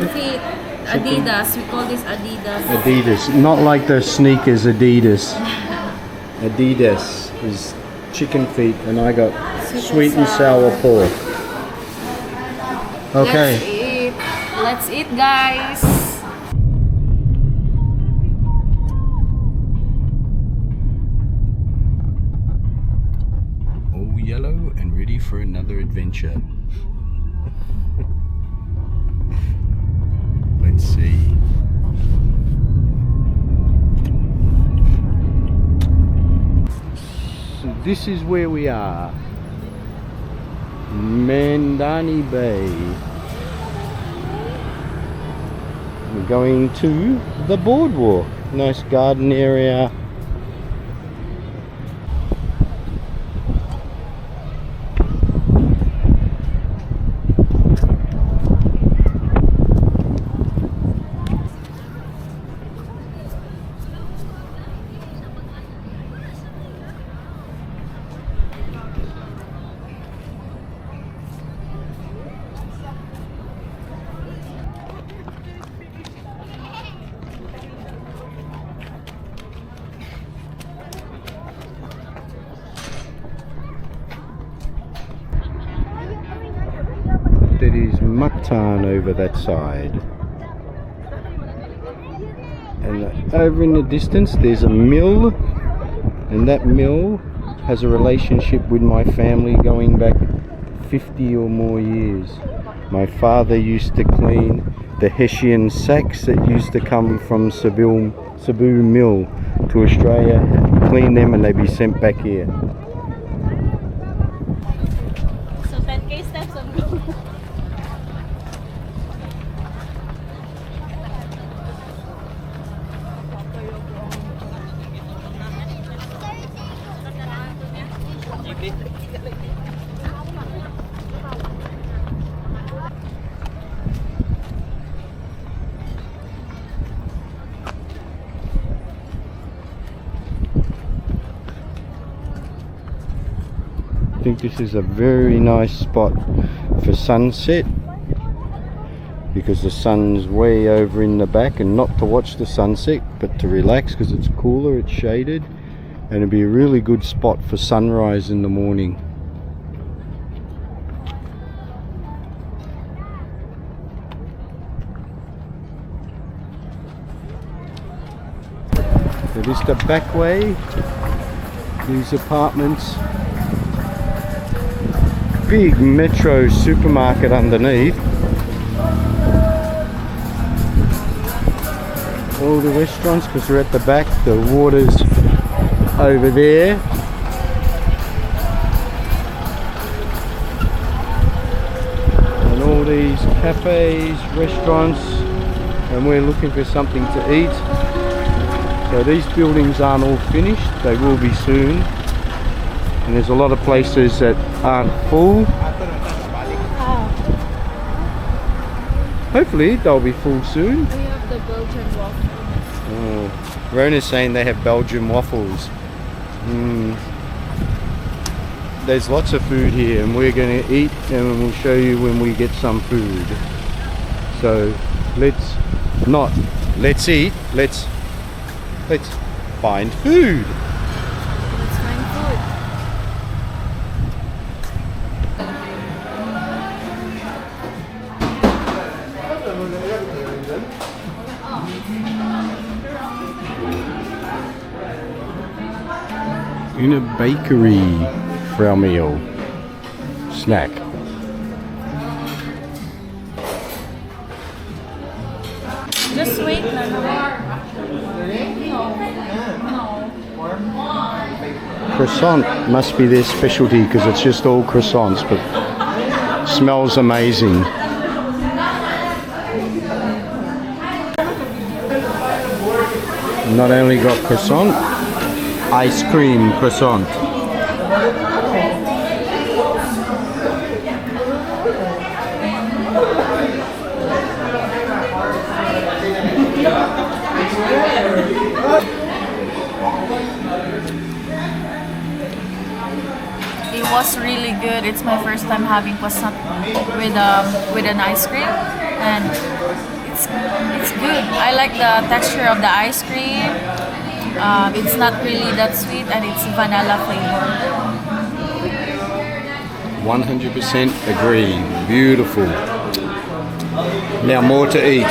feet. Adidas. We call this Adidas. Adidas. Not like the sneakers Adidas. Adidas is chicken feet, and I got sweet and sour pork. Okay. Let's eat, guys. All yellow and ready for another adventure. Let's see. So this is where we are. Mandani Bay. We're going to the Boardwalk. Nice garden area. There is mutton over that side, and over in the distance there's a mill, and that mill has a relationship with my family going back 50 or more years. My father used to clean the Hessian sacks that used to come from Cebu mill to Australia, clean them, and they'd be sent back here. So 10K steps on go. I think this is a very nice spot for sunset, because the sun's way over in the back, and not to watch the sunset but to relax because it's cooler, it's shaded, and it'd be a really good spot for sunrise in the morning. So this is the back way, these apartments. Big metro supermarket underneath. All the restaurants, because we're at the back, the water's over there. And all these cafes, restaurants, and we're looking for something to eat. So these buildings aren't all finished, they will be soon. And there's a lot of places that aren't full. Hopefully they'll be full soon. We have the Belgian waffles. Oh, Rona's saying they have Belgian waffles. There's lots of food here, and we're going to eat, and we'll show you when we get some food. So let's eat, let's find food. Let's find food. In a bakery for our meal. Snack. Just wait, Croissant must be their specialty, because it's just all croissants, but smells amazing. Not only got croissant, ice cream croissant. It was really good. It's my first time having croissant with an ice cream, and I like the texture of the ice cream. It's not really that sweet and it's vanilla flavor. 100% agree. Beautiful. Now more to eat.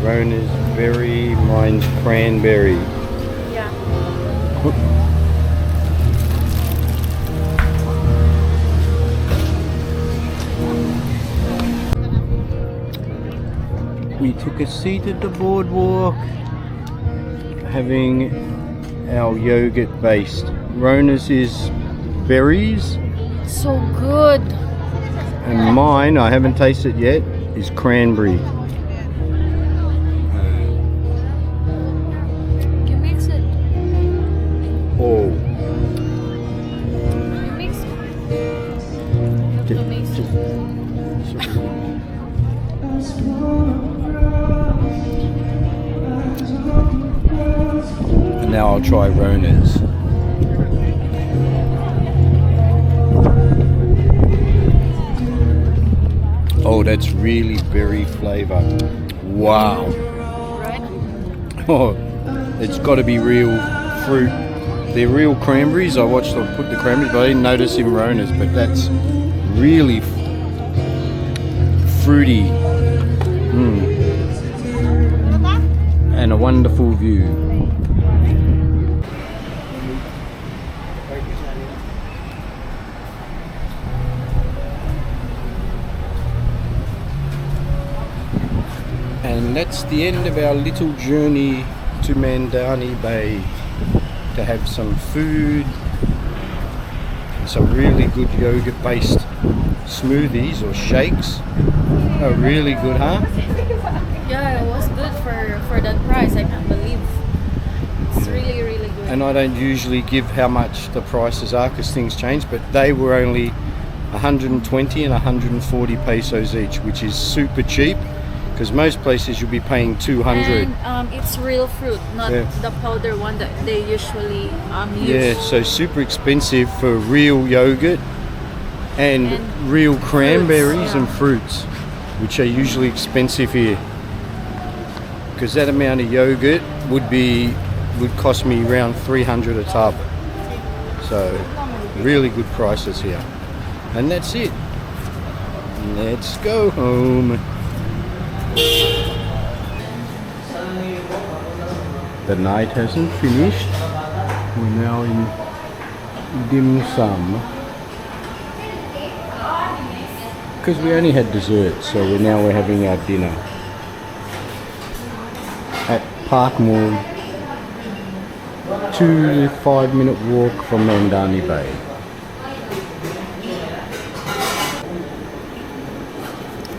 Rona's berry, mine's cranberry. Yeah. We took a seat at the boardwalk, having our yogurt based. Rona's is berries, So good. and mine, I haven't tasted yet, is cranberry. You mix it. Oh, You mix it. You have to mix it. and now I'll try Rona's. Oh, that's really berry flavour. Wow. Right? Oh, it's got to be real fruit. They're real cranberries. I watched them put the cranberries, but I didn't notice in Rona's. But that's really fruity. And a wonderful view. And that's the end of our little journey to Mandani Bay to have some food and some really good yogurt based smoothies or shakes. Oh, really good, huh? Yeah, it was good for that price. I can't believe. It's really, really good. And I don't usually give how much the prices are because things change, but they were only 120 and 140 pesos each, which is super cheap because most places you'll be paying 200. And it's real fruit, not the powder one that they usually use. Yeah, so super expensive for real yogurt and real cranberries and fruits, which are usually expensive here. Because that amount of yogurt would cost me around 300 a tub. So really good prices here. And that's it. Let's go home. The night hasn't finished. We're now in dim sum. Because we only had dessert, so we're having our dinner at Park Mall, 2 to 5 minute walk from Mandani Bay.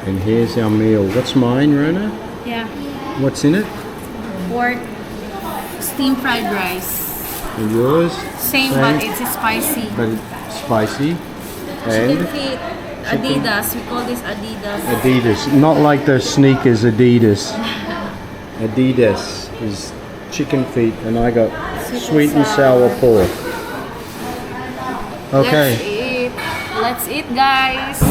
And here's our meal. What's mine, Rona? Yeah. What's in it? Pork, steamed fried rice. And yours? Same, but it's spicy. But it's spicy. Chicken And feet, Adidas. We call this Adidas. Adidas. Not like the sneakers Adidas. Adidas is chicken feet, and I got sweet and sour pork. Okay. Let's eat, guys.